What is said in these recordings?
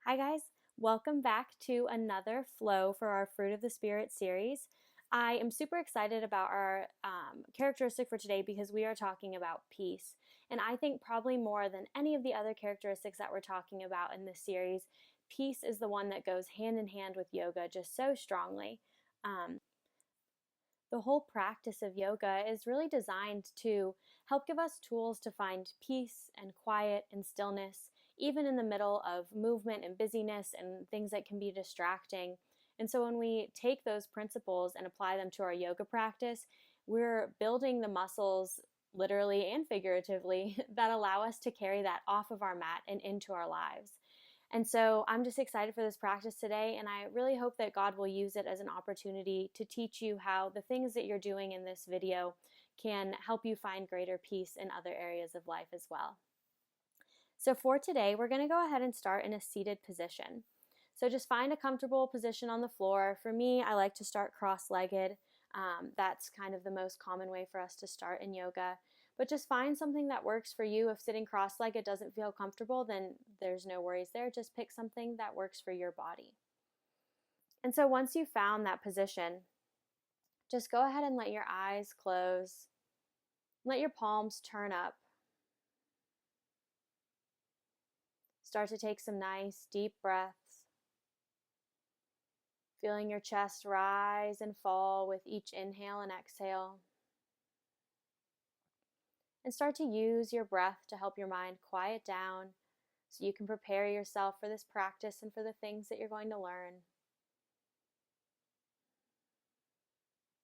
Hi guys, welcome back to another flow for our Fruit of the Spirit series. I am super excited about our characteristic for today because we are talking about peace. And I think probably more than any of the other characteristics that we're talking about in this series, peace is the one that goes hand in hand with yoga just so strongly. The whole practice of yoga is really designed to help give us tools to find peace and quiet and stillness, even in the middle of movement and busyness and things that can be distracting. And so when we take those principles and apply them to our yoga practice, we're building the muscles, literally and figuratively, that allow us to carry that off of our mat and into our lives. And so I'm just excited for this practice today, and I really hope that God will use it as an opportunity to teach you how the things that you're doing in this video can help you find greater peace in other areas of life as well. So for today, we're going to go ahead and start in a seated position. So just find a comfortable position on the floor. For me, I like to start cross-legged. That's kind of the most common way for us to start in yoga. But just find something that works for you. If sitting cross-legged doesn't feel comfortable, then there's no worries there. Just pick something that works for your body. And so once you've found that position, just go ahead and let your eyes close. Let your palms turn up. Start to take some nice deep breaths. Feeling your chest rise and fall with each inhale and exhale. And start to use your breath to help your mind quiet down so you can prepare yourself for this practice and for the things that you're going to learn.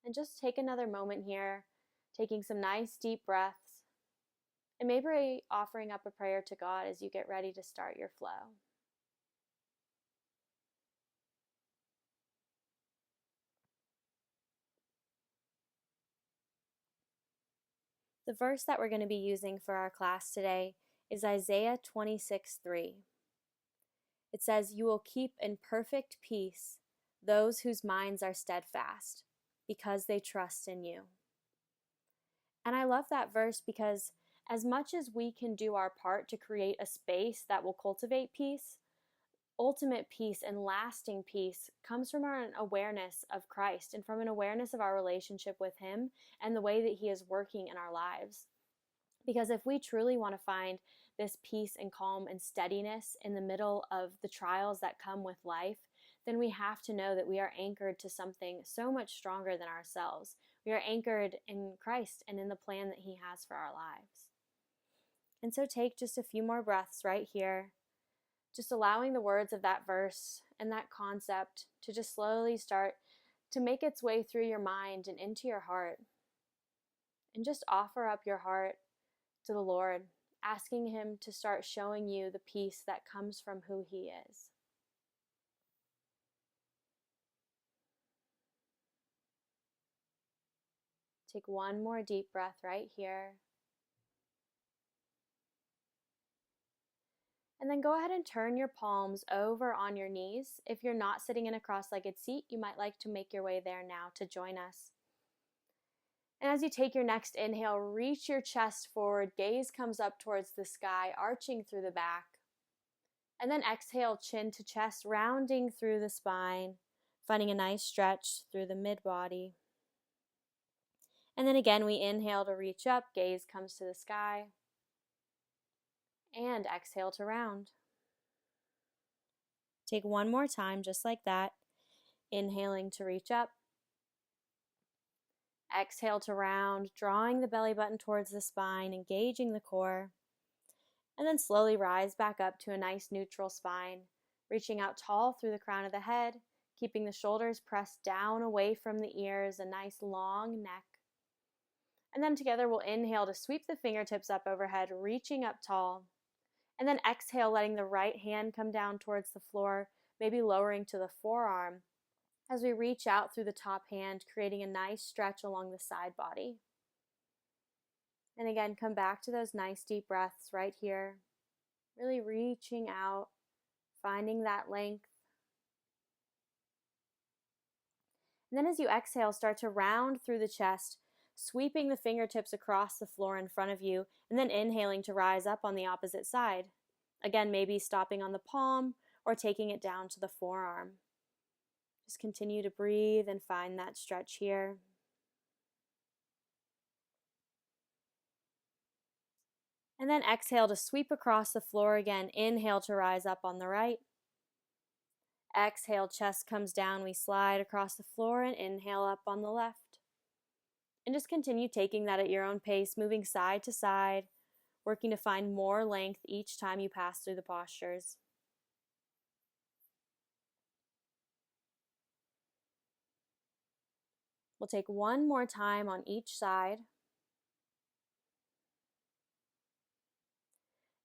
And just take another moment here, taking some nice deep breaths, and maybe offering up a prayer to God as you get ready to start your flow. The verse that we're going to be using for our class today is Isaiah 26:3. It says, "You will keep in perfect peace those whose minds are steadfast, because they trust in you." And I love that verse because as much as we can do our part to create a space that will cultivate peace, ultimate peace and lasting peace comes from our awareness of Christ and from an awareness of our relationship with Him and the way that He is working in our lives. Because if we truly want to find this peace and calm and steadiness in the middle of the trials that come with life, then we have to know that we are anchored to something so much stronger than ourselves. We are anchored in Christ and in the plan that He has for our lives. And so take just a few more breaths right here, just allowing the words of that verse and that concept to just slowly start to make its way through your mind and into your heart. And just offer up your heart to the Lord, asking Him to start showing you the peace that comes from who He is. Take one more deep breath right here. And then go ahead and turn your palms over on your knees. If you're not sitting in a cross-legged seat, you might like to make your way there now to join us. And as you take your next inhale, reach your chest forward, gaze comes up towards the sky, arching through the back. And then exhale, chin to chest, rounding through the spine, finding a nice stretch through the mid-body. And then again, we inhale to reach up, gaze comes to the sky. And exhale to round. Take one more time, just like that. Inhaling to reach up. Exhale to round, drawing the belly button towards the spine, engaging the core. And then slowly rise back up to a nice neutral spine, reaching out tall through the crown of the head, keeping the shoulders pressed down away from the ears, a nice long neck. And then together we'll inhale to sweep the fingertips up overhead, reaching up tall. And then exhale, letting the right hand come down towards the floor, maybe lowering to the forearm as we reach out through the top hand, creating a nice stretch along the side body. And again, come back to those nice deep breaths right here, really reaching out, finding that length. And then as you exhale, start to round through the chest, sweeping the fingertips across the floor in front of you, and then inhaling to rise up on the opposite side. Again, maybe stopping on the palm or taking it down to the forearm. Just continue to breathe and find that stretch here. And then exhale to sweep across the floor again. Inhale to rise up on the right. Exhale, chest comes down. We slide across the floor and inhale up on the left. And just continue taking that at your own pace, moving side to side, working to find more length each time you pass through the postures. We'll take one more time on each side.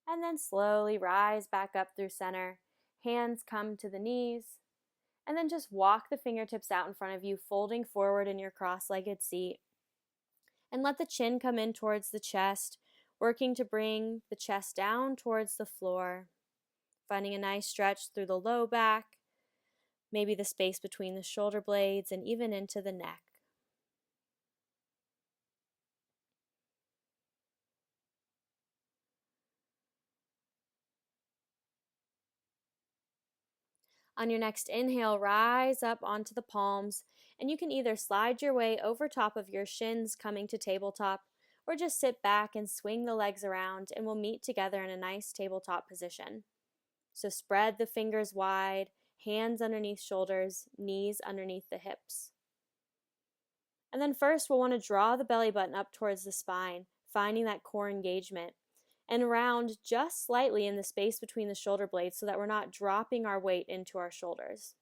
And then slowly rise back up through center. Hands come to the knees. And then just walk the fingertips out in front of you, folding forward in your cross-legged seat. And let the chin come in towards the chest, working to bring the chest down towards the floor. Finding a nice stretch through the low back, maybe the space between the shoulder blades, and even into the neck. On your next inhale, rise up onto the palms, and you can either slide your way over top of your shins coming to tabletop, or just sit back and swing the legs around, and we'll meet together in a nice tabletop position. So spread the fingers wide, hands underneath shoulders, knees underneath the hips. And then first we'll want to draw the belly button up towards the spine, finding that core engagement, and round just slightly in the space between the shoulder blades so that we're not dropping our weight into our shoulders.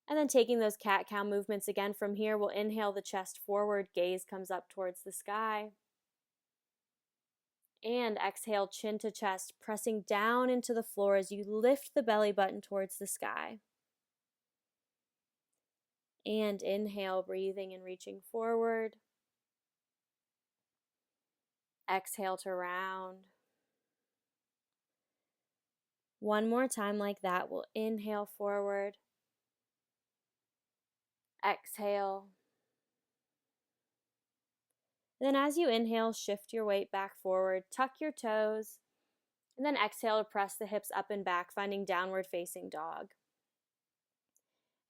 And then taking those cat-cow movements again from here, we'll inhale the chest forward, gaze comes up towards the sky. And exhale, chin to chest, pressing down into the floor as you lift the belly button towards the sky. And inhale, breathing and reaching forward. Exhale to round. One more time like that. We'll inhale forward. Exhale. Then as you inhale, shift your weight back forward, tuck your toes, and then exhale to press the hips up and back, finding downward facing dog.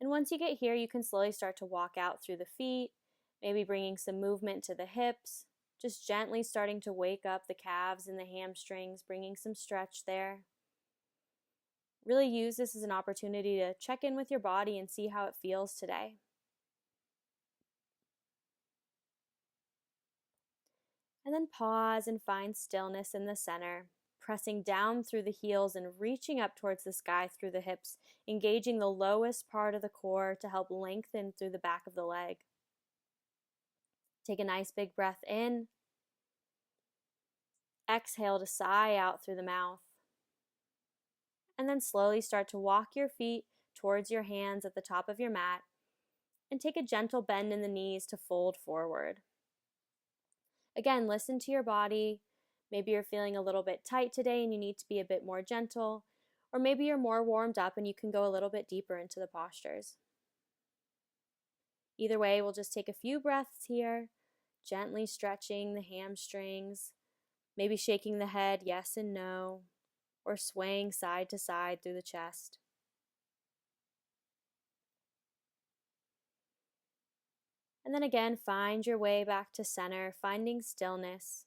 And once you get here, you can slowly start to walk out through the feet, maybe bringing some movement to the hips, just gently starting to wake up the calves and the hamstrings, bringing some stretch there. Really use this as an opportunity to check in with your body and see how it feels today. And then pause and find stillness in the center, pressing down through the heels and reaching up towards the sky through the hips, engaging the lowest part of the core to help lengthen through the back of the leg. Take a nice big breath in. Exhale to sigh out through the mouth. And then slowly start to walk your feet towards your hands at the top of your mat and take a gentle bend in the knees to fold forward. Again, listen to your body. Maybe you're feeling a little bit tight today and you need to be a bit more gentle, or maybe you're more warmed up and you can go a little bit deeper into the postures. Either way, we'll just take a few breaths here, gently stretching the hamstrings, maybe shaking the head yes and no, or swaying side to side through the chest. And then again, find your way back to center, finding stillness.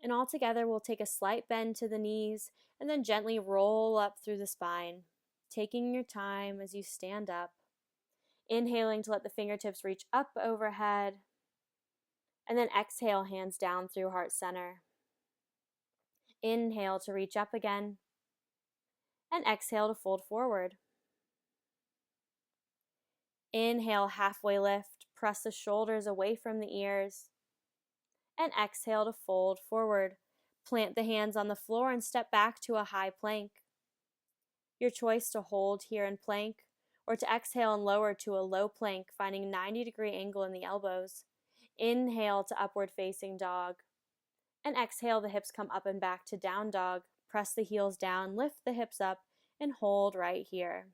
And all together, we'll take a slight bend to the knees and then gently roll up through the spine, taking your time as you stand up, inhaling to let the fingertips reach up overhead, and then exhale, hands down through heart center. Inhale to reach up again, and exhale to fold forward. Inhale, halfway lift, press the shoulders away from the ears, and exhale to fold forward. Plant the hands on the floor and step back to a high plank. Your choice to hold here in plank or to exhale and lower to a low plank, finding a 90-degree angle in the elbows. Inhale to upward facing dog, and exhale, the hips come up and back to down dog. Press the heels down, lift the hips up, and hold right here.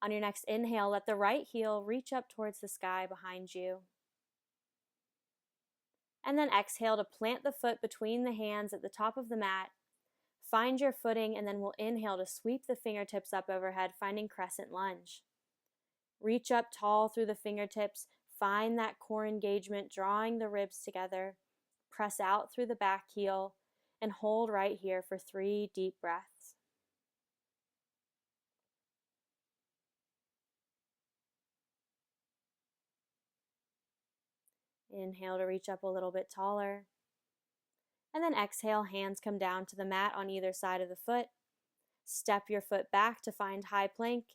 On your next inhale, let the right heel reach up towards the sky behind you. And then exhale to plant the foot between the hands at the top of the mat. Find your footing, and then we'll inhale to sweep the fingertips up overhead, finding Crescent Lunge. Reach up tall through the fingertips. Find that core engagement, drawing the ribs together. Press out through the back heel and hold right here for 3 deep breaths. Inhale to reach up a little bit taller. And then exhale, hands come down to the mat on either side of the foot. Step your foot back to find high plank.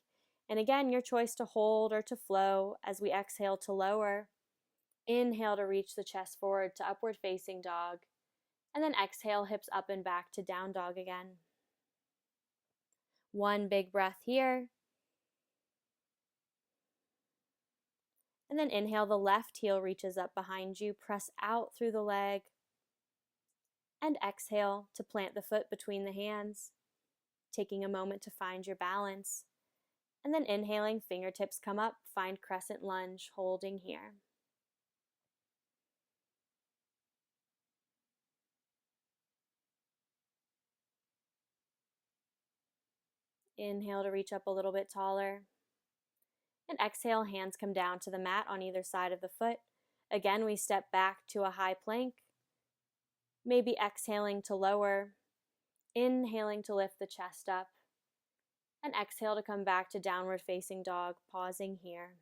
And again, your choice to hold or to flow as we exhale to lower. Inhale to reach the chest forward to upward facing dog. And then exhale, hips up and back to down dog again. 1 big breath here. And then inhale, the left heel reaches up behind you. Press out through the leg. And exhale to plant the foot between the hands, taking a moment to find your balance. And then inhaling, fingertips come up, find Crescent Lunge, holding here. Inhale to reach up a little bit taller. And exhale, hands come down to the mat on either side of the foot. Again, we step back to a high plank. Maybe exhaling to lower. Inhaling to lift the chest up. And exhale to come back to downward facing dog, pausing here.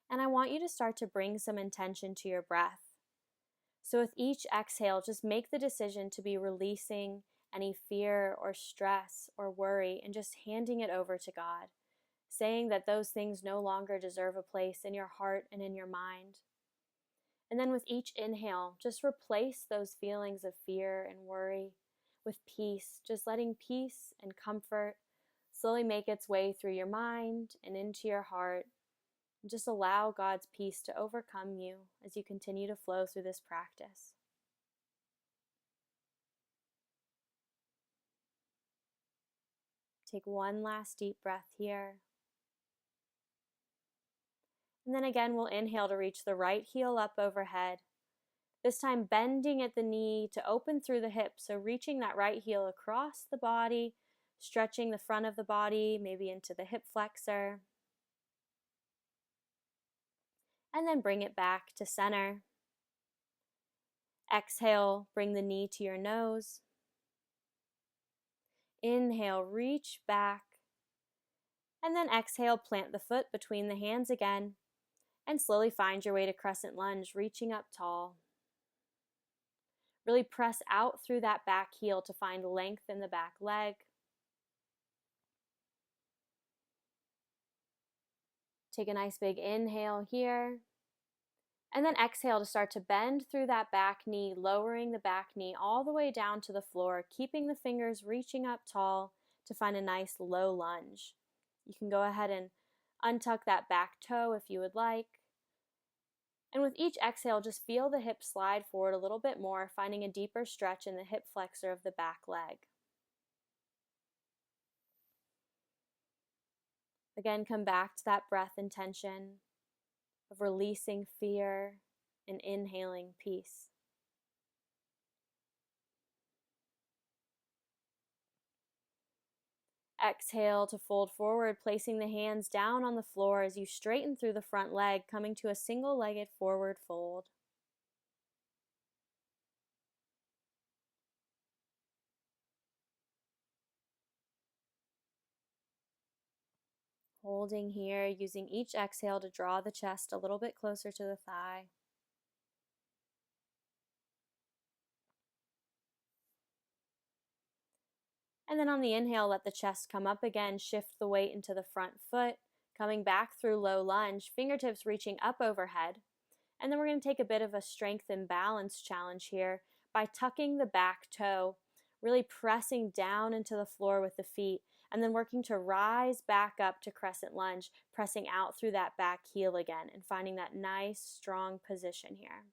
And I want you to start to bring some intention to your breath. So with each exhale, just make the decision to be releasing any fear or stress or worry and just handing it over to God, saying that those things no longer deserve a place in your heart and in your mind. And then with each inhale, just replace those feelings of fear and worry with peace, just letting peace and comfort slowly make its way through your mind and into your heart. And just allow God's peace to overcome you as you continue to flow through this practice. Take 1 last deep breath here. And then again, we'll inhale to reach the right heel up overhead. This time bending at the knee to open through the hips, so reaching that right heel across the body, stretching the front of the body, maybe into the hip flexor. And then bring it back to center. Exhale, bring the knee to your nose. Inhale, reach back. And then exhale, plant the foot between the hands again. And slowly find your way to Crescent Lunge, reaching up tall. Really press out through that back heel to find length in the back leg. Take a nice big inhale here. And then exhale to start to bend through that back knee, lowering the back knee all the way down to the floor, keeping the fingers reaching up tall to find a nice low lunge. You can go ahead and untuck that back toe if you would like. And with each exhale, just feel the hips slide forward a little bit more, finding a deeper stretch in the hip flexor of the back leg. Again, come back to that breath intention of releasing fear and inhaling peace. Exhale to fold forward, placing the hands down on the floor as you straighten through the front leg, coming to a single-legged forward fold. Holding here, using each exhale to draw the chest a little bit closer to the thigh. And then on the inhale, let the chest come up again, shift the weight into the front foot, coming back through low lunge, fingertips reaching up overhead. And then we're going to take a bit of a strength and balance challenge here by tucking the back toe, really pressing down into the floor with the feet, and then working to rise back up to Crescent Lunge, pressing out through that back heel again and finding that nice, strong position here.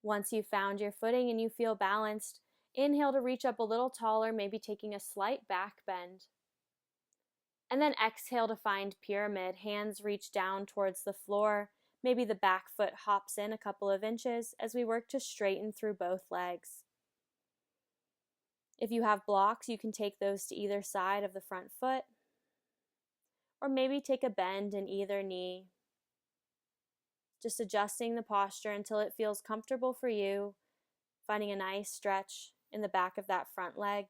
Once you've found your footing and you feel balanced, inhale to reach up a little taller, maybe taking a slight back bend. And then exhale to find pyramid. Hands reach down towards the floor. Maybe the back foot hops in a couple of inches as we work to straighten through both legs. If you have blocks, you can take those to either side of the front foot, or maybe take a bend in either knee. Just adjusting the posture until it feels comfortable for you, finding a nice stretch in the back of that front leg.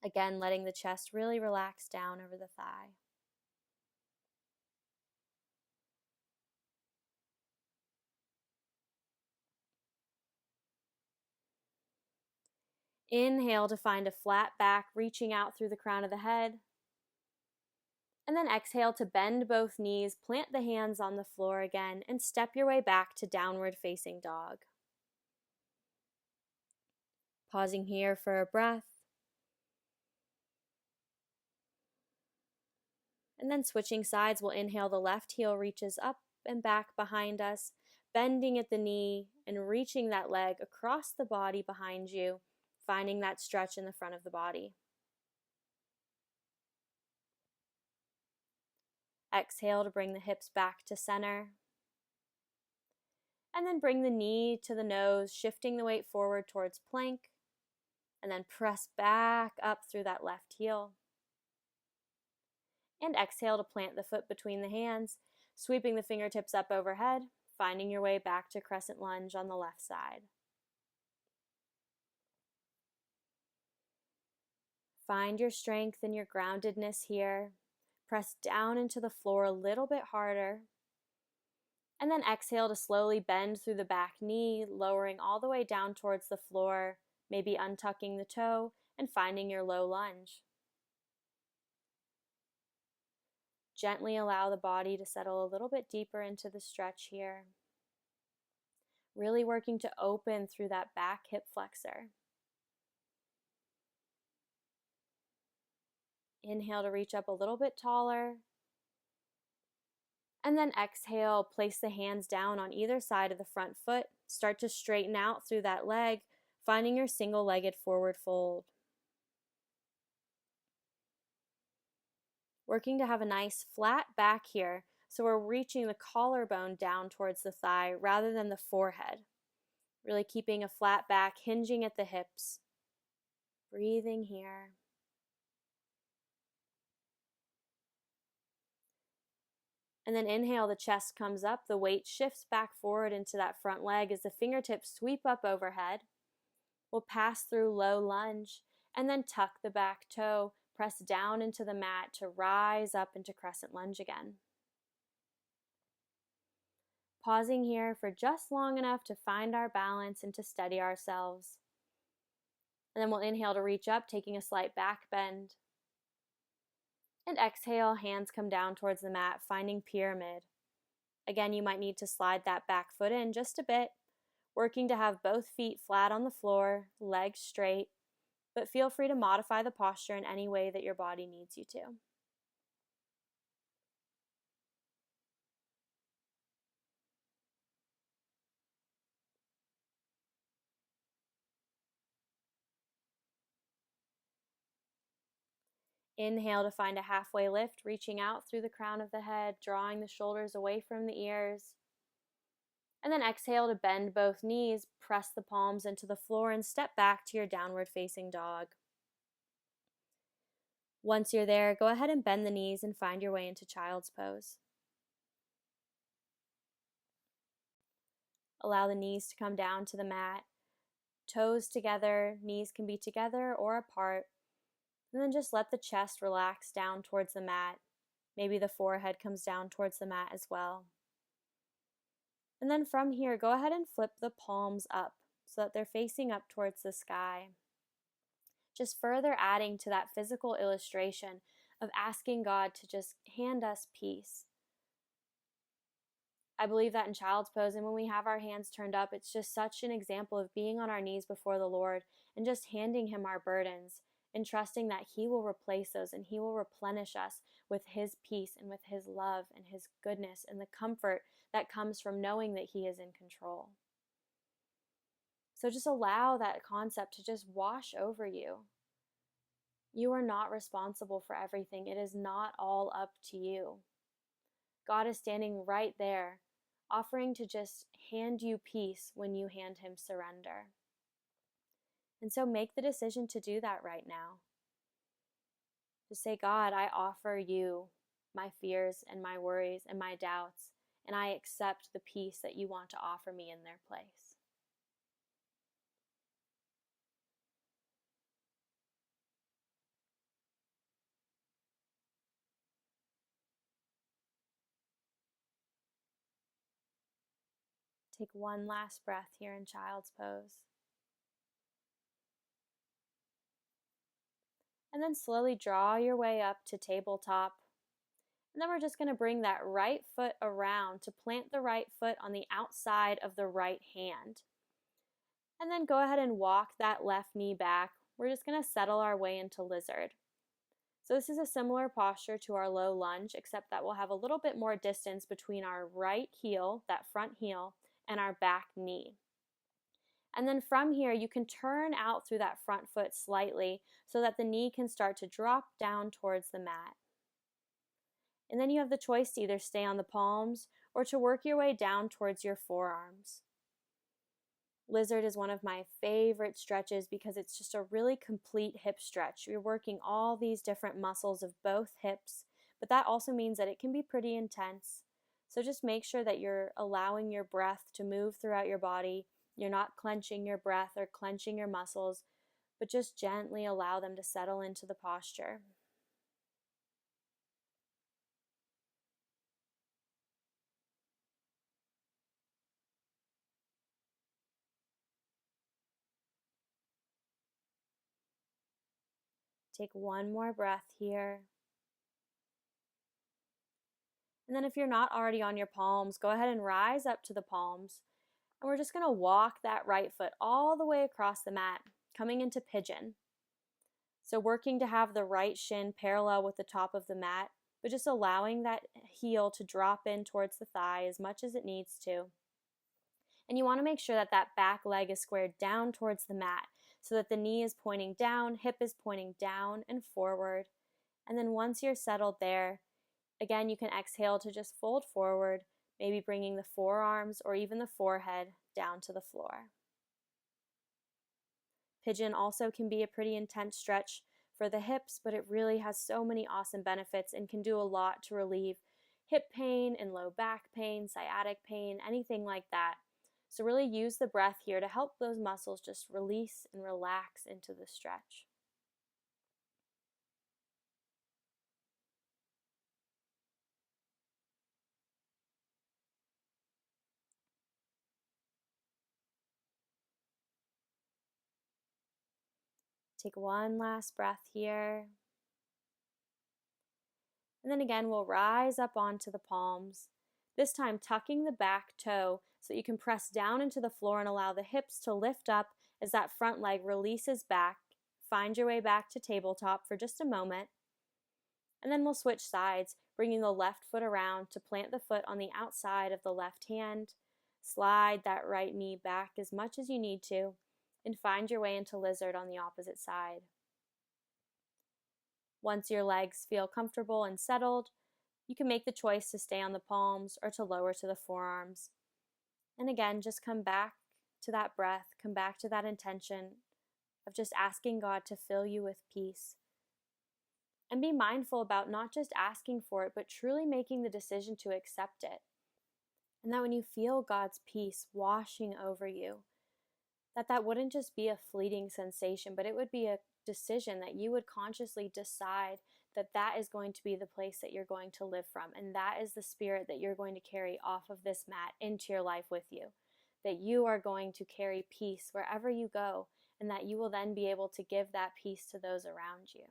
Again, letting the chest really relax down over the thigh. Inhale to find a flat back, reaching out through the crown of the head. And then exhale to bend both knees, plant the hands on the floor again, and step your way back to downward facing dog. Pausing here for a breath. And then switching sides, we'll inhale, the left heel reaches up and back behind us, bending at the knee and reaching that leg across the body behind you, finding that stretch in the front of the body. Exhale to bring the hips back to center. And then bring the knee to the nose, shifting the weight forward towards plank. And then press back up through that left heel. And exhale to plant the foot between the hands, sweeping the fingertips up overhead, finding your way back to Crescent Lunge on the left side. Find your strength and your groundedness here. Press down into the floor a little bit harder. And then exhale to slowly bend through the back knee, lowering all the way down towards the floor, maybe untucking the toe and finding your low lunge. Gently allow the body to settle a little bit deeper into the stretch here. Really working to open through that back hip flexor. Inhale to reach up a little bit taller. And then exhale, place the hands down on either side of the front foot. Start to straighten out through that leg, finding your single-legged forward fold. Working to have a nice flat back here, so we're reaching the collarbone down towards the thigh rather than the forehead. Really keeping a flat back, hinging at the hips. Breathing here. And then inhale, the chest comes up, the weight shifts back forward into that front leg as the fingertips sweep up overhead. We'll pass through low lunge and then tuck the back toe, press down into the mat to rise up into Crescent Lunge again. Pausing here for just long enough to find our balance and to steady ourselves. And then we'll inhale to reach up, taking a slight back bend. And exhale, hands come down towards the mat, finding pyramid. Again, you might need to slide that back foot in just a bit, working to have both feet flat on the floor, legs straight, but feel free to modify the posture in any way that your body needs you to. Inhale to find a halfway lift, reaching out through the crown of the head, drawing the shoulders away from the ears. And then exhale to bend both knees, press the palms into the floor, and step back to your downward facing dog. Once you're there, go ahead and bend the knees and find your way into child's pose. Allow the knees to come down to the mat, toes together, knees can be together or apart. And then just let the chest relax down towards the mat. Maybe the forehead comes down towards the mat as well. And then from here, go ahead and flip the palms up so that they're facing up towards the sky. Just further adding to that physical illustration of asking God to just hand us peace. I believe that in child's pose, and when we have our hands turned up, it's just such an example of being on our knees before the Lord and just handing Him our burdens and trusting that He will replace those and He will replenish us with His peace and with His love and His goodness and the comfort that comes from knowing that He is in control. So just allow that concept to just wash over you. You are not responsible for everything. It is not all up to you. God is standing right there, offering to just hand you peace when you hand Him surrender. And so make the decision to do that right now. To say, God, I offer you my fears and my worries and my doubts, and I accept the peace that you want to offer me in their place. Take one last breath here in child's pose. And then slowly draw your way up to tabletop. And then we're just going to bring that right foot around to plant the right foot on the outside of the right hand. And then go ahead and walk that left knee back. We're just going to settle our way into lizard. So this is a similar posture to our low lunge, except that we'll have a little bit more distance between our right heel, that front heel, and our back knee. And then from here, you can turn out through that front foot slightly so that the knee can start to drop down towards the mat. And then you have the choice to either stay on the palms or to work your way down towards your forearms. Lizard is one of my favorite stretches because it's just a really complete hip stretch. You're working all these different muscles of both hips, but that also means that it can be pretty intense. So just make sure that you're allowing your breath to move throughout your body. You're not clenching your breath or clenching your muscles, but just gently allow them to settle into the posture. Take one more breath here. And then if you're not already on your palms, go ahead and rise up to the palms. And we're just going to walk that right foot all the way across the mat, coming into pigeon. So working to have the right shin parallel with the top of the mat, but just allowing that heel to drop in towards the thigh as much as it needs to. And you want to make sure that that back leg is squared down towards the mat so that the knee is pointing down, hip is pointing down and forward. And then once you're settled there, again, you can exhale to just fold forward, maybe bringing the forearms or even the forehead down to the floor. Pigeon also can be a pretty intense stretch for the hips, but it really has so many awesome benefits and can do a lot to relieve hip pain and low back pain, sciatic pain, anything like that. So really use the breath here to help those muscles just release and relax into the stretch. Take one last breath here. And then again, we'll rise up onto the palms, this time tucking the back toe so that you can press down into the floor and allow the hips to lift up as that front leg releases back. Find your way back to tabletop for just a moment. And then we'll switch sides, bringing the left foot around to plant the foot on the outside of the left hand. Slide that right knee back as much as you need to, and find your way into lizard on the opposite side. Once your legs feel comfortable and settled, you can make the choice to stay on the palms or to lower to the forearms. And again, just come back to that breath, come back to that intention of just asking God to fill you with peace. And be mindful about not just asking for it, but truly making the decision to accept it. And that when you feel God's peace washing over you, that wouldn't just be a fleeting sensation, but it would be a decision that you would consciously decide that is going to be the place that you're going to live from, and that is the spirit that you're going to carry off of this mat into your life with you, that you are going to carry peace wherever you go, and that you will then be able to give that peace to those around you.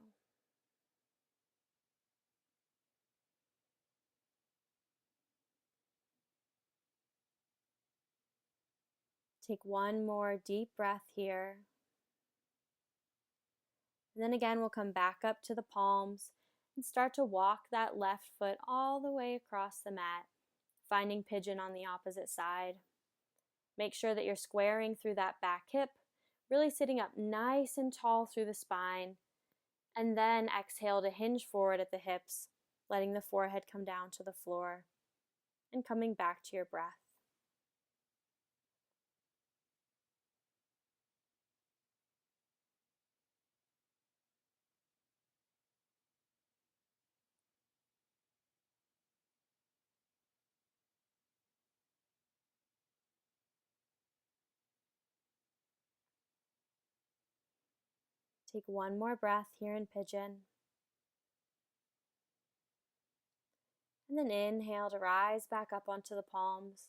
Take one more deep breath here. And then again, we'll come back up to the palms and start to walk that left foot all the way across the mat, finding pigeon on the opposite side. Make sure that you're squaring through that back hip, really sitting up nice and tall through the spine. And then exhale to hinge forward at the hips, letting the forehead come down to the floor and coming back to your breath. Take one more breath here in pigeon. And then inhale to rise back up onto the palms.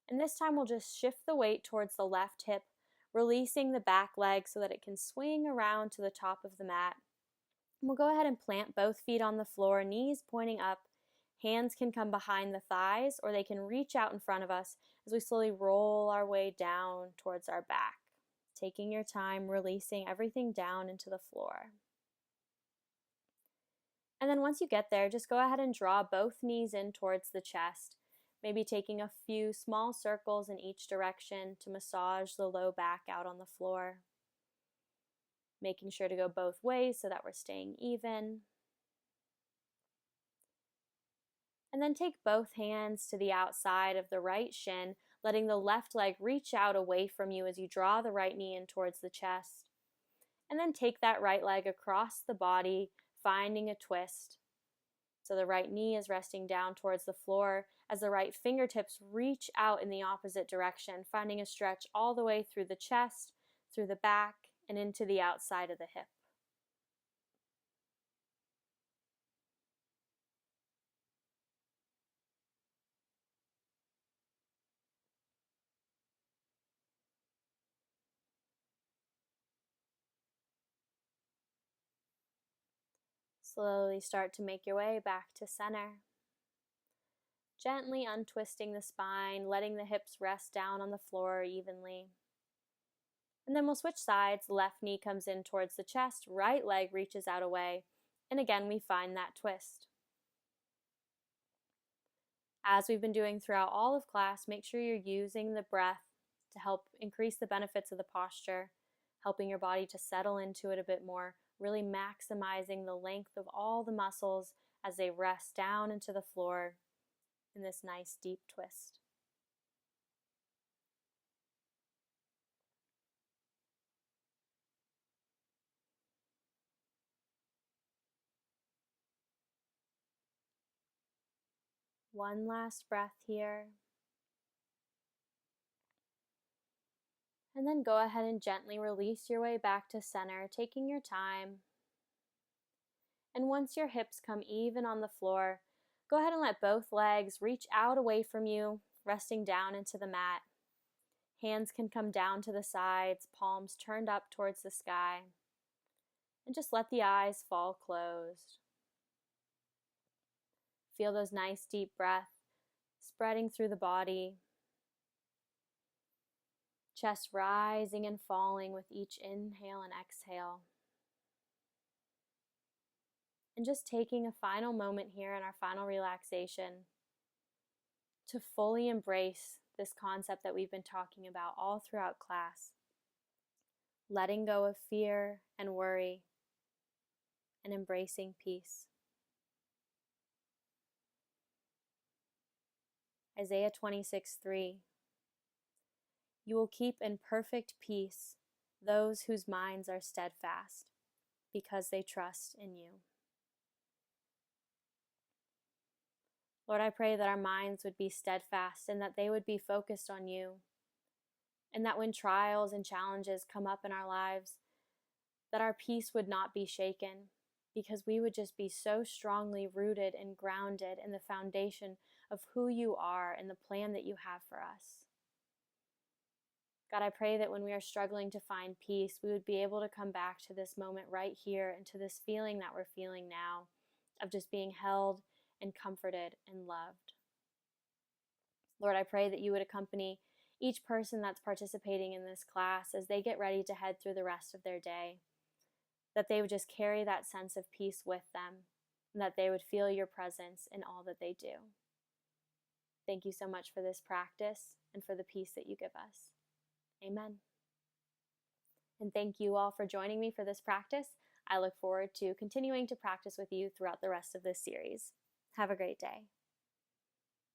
And this time we'll just shift the weight towards the left hip, releasing the back leg so that it can swing around to the top of the mat. And we'll go ahead and plant both feet on the floor, knees pointing up. Hands can come behind the thighs or they can reach out in front of us as we slowly roll our way down towards our back. Taking your time, releasing everything down into the floor. And then once you get there, just go ahead and draw both knees in towards the chest, maybe taking a few small circles in each direction to massage the low back out on the floor. Making sure to go both ways so that we're staying even. And then take both hands to the outside of the right shin, letting the left leg reach out away from you as you draw the right knee in towards the chest. And then take that right leg across the body, finding a twist. So the right knee is resting down towards the floor as the right fingertips reach out in the opposite direction, finding a stretch all the way through the chest, through the back, and into the outside of the hip. Slowly start to make your way back to center. Gently untwisting the spine, letting the hips rest down on the floor evenly. And then we'll switch sides. Left knee comes in towards the chest, right leg reaches out away, and again we find that twist. As we've been doing throughout all of class, make sure you're using the breath to help increase the benefits of the posture, helping your body to settle into it a bit more, really maximizing the length of all the muscles as they rest down into the floor in this nice deep twist. One last breath here. And then go ahead and gently release your way back to center, taking your time. And once your hips come even on the floor, go ahead and let both legs reach out away from you, resting down into the mat. Hands can come down to the sides, palms turned up towards the sky. And just let the eyes fall closed. Feel those nice deep breaths spreading through the body. Chest rising and falling with each inhale and exhale. And just taking a final moment here in our final relaxation to fully embrace this concept that we've been talking about all throughout class. Letting go of fear and worry and embracing peace. Isaiah 26:3. You will keep in perfect peace those whose minds are steadfast, because they trust in you. Lord, I pray that our minds would be steadfast and that they would be focused on you, and that when trials and challenges come up in our lives, that our peace would not be shaken, because we would just be so strongly rooted and grounded in the foundation of who you are and the plan that you have for us. God, I pray that when we are struggling to find peace, we would be able to come back to this moment right here and to this feeling that we're feeling now of just being held and comforted and loved. Lord, I pray that you would accompany each person that's participating in this class as they get ready to head through the rest of their day, that they would just carry that sense of peace with them, and that they would feel your presence in all that they do. Thank you so much for this practice and for the peace that you give us. Amen. And thank you all for joining me for this practice. I look forward to continuing to practice with you throughout the rest of this series. Have a great day.